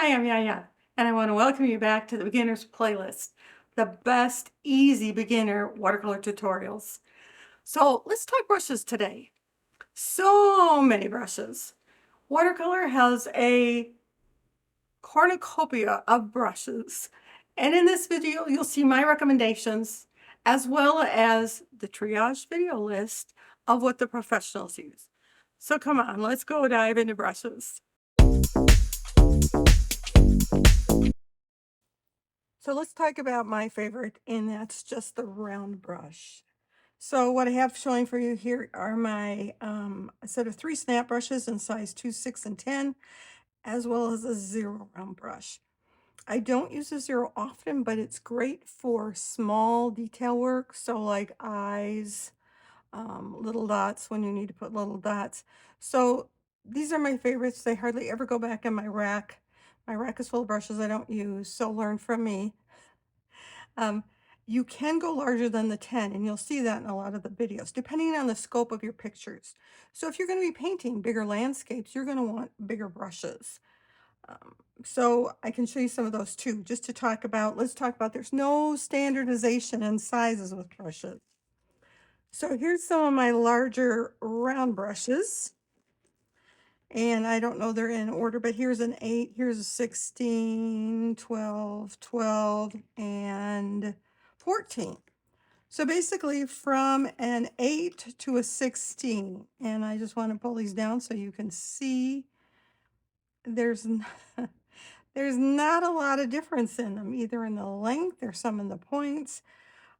Hi, I'm YaYa, and I want to welcome you back to the Beginner's Playlist, the best easy beginner watercolor tutorials. So let's talk brushes today. So many brushes. Watercolor has a cornucopia of brushes. And in this video, you'll see my recommendations as well as the triage video list of what the professionals use. So come on, let's go dive into brushes. So let's talk about my favorite, and that's just the round brush. So what I have showing for you here are my a set of 3 snap brushes in size 2, 6, and 10, as well as a 0 round brush. I don't use a 0 often, but it's great for small detail work, so like eyes, little dots when you need to put little dots. So these are my favorites. They hardly ever go back in my rack. My rack is full of brushes I don't use, so learn from me. Um, you can go larger than the 10, and you'll see that in a lot of the videos, depending on the scope of your pictures. So if you're going to be painting bigger landscapes, you're going to want bigger brushes. So I can show you some of those too, just to talk about, let's talk about there's no standardization in sizes with brushes. So here's some of my larger round brushes. And I don't know they're in order, but here's an 8, here's a 16, 12, 12, and 14. So basically from an 8 to a 16, and I just want to pull these down so you can see there's there's not a lot of difference in them, either in the length or some in the points,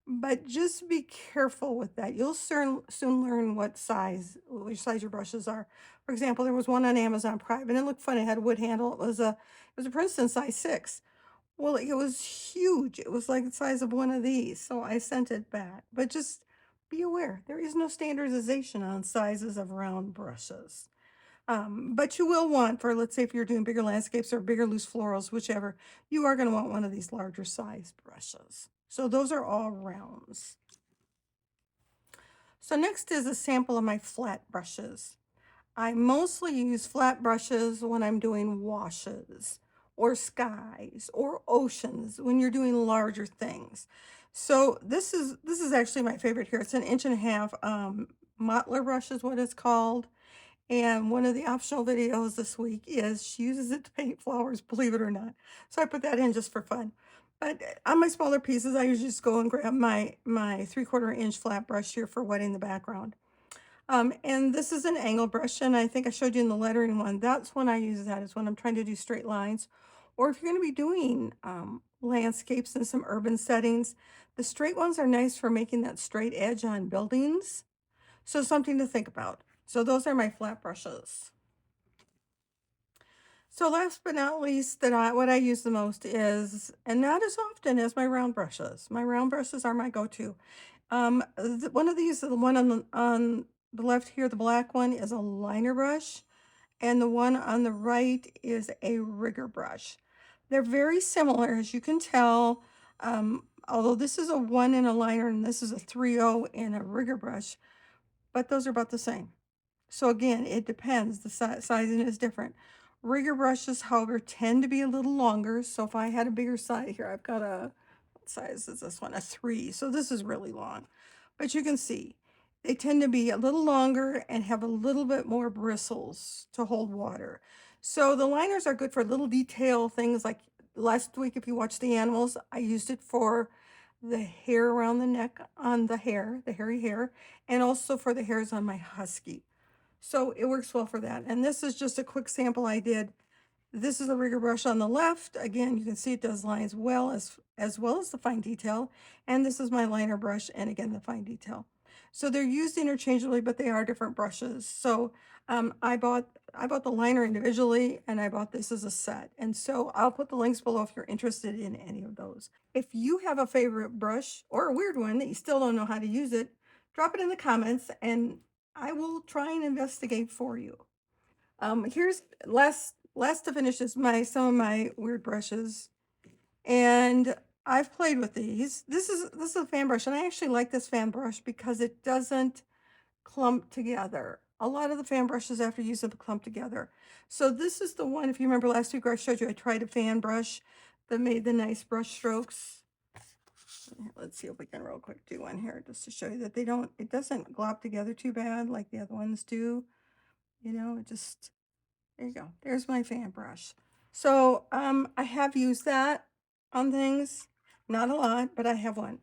but just be careful with that. You'll soon learn which size your brushes are. For example, there was one on Amazon Prime, and it looked fun. It had a wood handle. It was a Princeton size 6. Well, it was huge. It was like the size of one of these, so I sent it back. But just be aware, there is no standardization on sizes of round brushes. But you will want, for let's say if you're doing bigger landscapes or bigger loose florals, whichever, you are going to want one of these larger size brushes. So those are all rounds. So next is a sample of my flat brushes. I mostly use flat brushes when I'm doing washes or skies or oceans when you're doing larger things. So this is actually my favorite here. It's an 1.5 inch Mottler brush is what it's called. And one of the optional videos this week is she uses it to paint flowers, believe it or not. So I put that in just for fun. But on my smaller pieces, I usually just go and grab my 3/4 inch flat brush here for wetting the background. And this is an angle brush, and I think I showed you in the lettering one. That's when I use that, is when I'm trying to do straight lines. Or if you're going to be doing landscapes in some urban settings, the straight ones are nice for making that straight edge on buildings. So something to think about. So those are my flat brushes. So last but not least, what I use the most is, and not as often as my round brushes. My round brushes are my go-to. One of these, the one on the left here, the black one is a liner brush, and the one on the right is a rigger brush. They're very similar, as you can tell. Although this is a 1 in a liner and this is a 3.0 in a rigger brush, but those are about the same. So again, it depends. The sizing is different. Rigger brushes, however, tend to be a little longer. So if I had a bigger size here, I've got what size is this one? A 3. So this is really long. But you can see they tend to be a little longer and have a little bit more bristles to hold water. So the liners are good for little detail things like last week, if you watched the animals, I used it for the hair around the neck on the hair, the hairy hair, and also for the hairs on my husky. So it works well for that. And this is just a quick sample I did. This is a rigger brush on the left. Again, you can see it does lines as well as the fine detail. And this is my liner brush, and again, the fine detail. So they're used interchangeably, but they are different brushes. So I bought the liner individually, and I bought this as a set. And so I'll put the links below if you're interested in any of those. If you have a favorite brush or a weird one that you still don't know how to use it, drop it in the comments, and I will try and investigate for you. Here's last to finish is some of my weird brushes, and I've played with these. This is a fan brush, and I actually like this fan brush because it doesn't clump together. A lot of the fan brushes after you use them clump together. So this is the one, if you remember last week where I showed you, I tried a fan brush that made the nice brush strokes. Let's see if we can real quick do one here just to show you that it doesn't glop together too bad like the other ones do. You know, it just, there you go. There's my fan brush. So I have used that on things, not a lot, but I have one.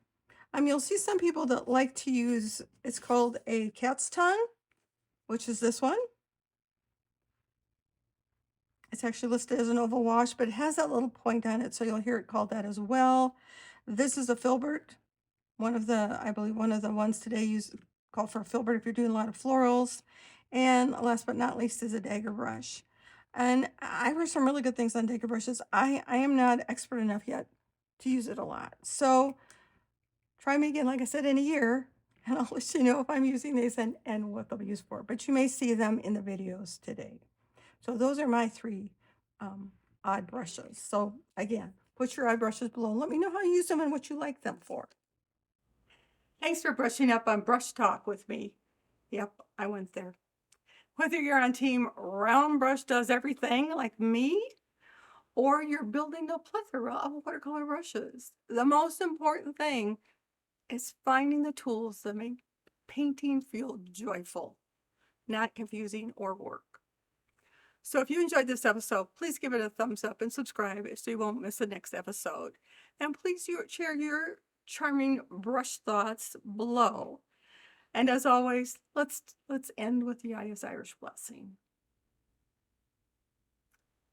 You'll see some people that like to use, it's called a cat's tongue, which is this one. It's actually listed as an oval wash, but it has that little point on it, so you'll hear it called that as well. This is a filbert. I believe one of the ones today called for a filbert if you're doing a lot of florals. And last but not least is a dagger brush. And I've heard some really good things on dagger brushes. I am not expert enough yet to use it a lot. So try me again, like I said, in a year, and I'll let you know if I'm using these and what they'll be used for. But you may see them in the videos today. So those are my three odd brushes. So again, put your odd brushes below and let me know how you use them and what you like them for. Thanks for brushing up on brush talk with me. Yep, I went there. Whether you're on team round brush does everything like me, or you're building a plethora of watercolor brushes, the most important thing is finding the tools that make painting feel joyful, not confusing or work. So if you enjoyed this episode, please give it a thumbs up and subscribe so you won't miss the next episode. And please share your charming brush thoughts below. And as always, let's end with YaYa's Irish blessing.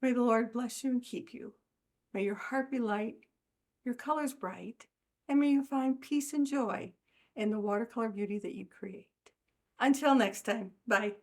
May the Lord bless you and keep you. May your heart be light, your colors bright, and may you find peace and joy in the watercolor beauty that you create. Until next time, bye.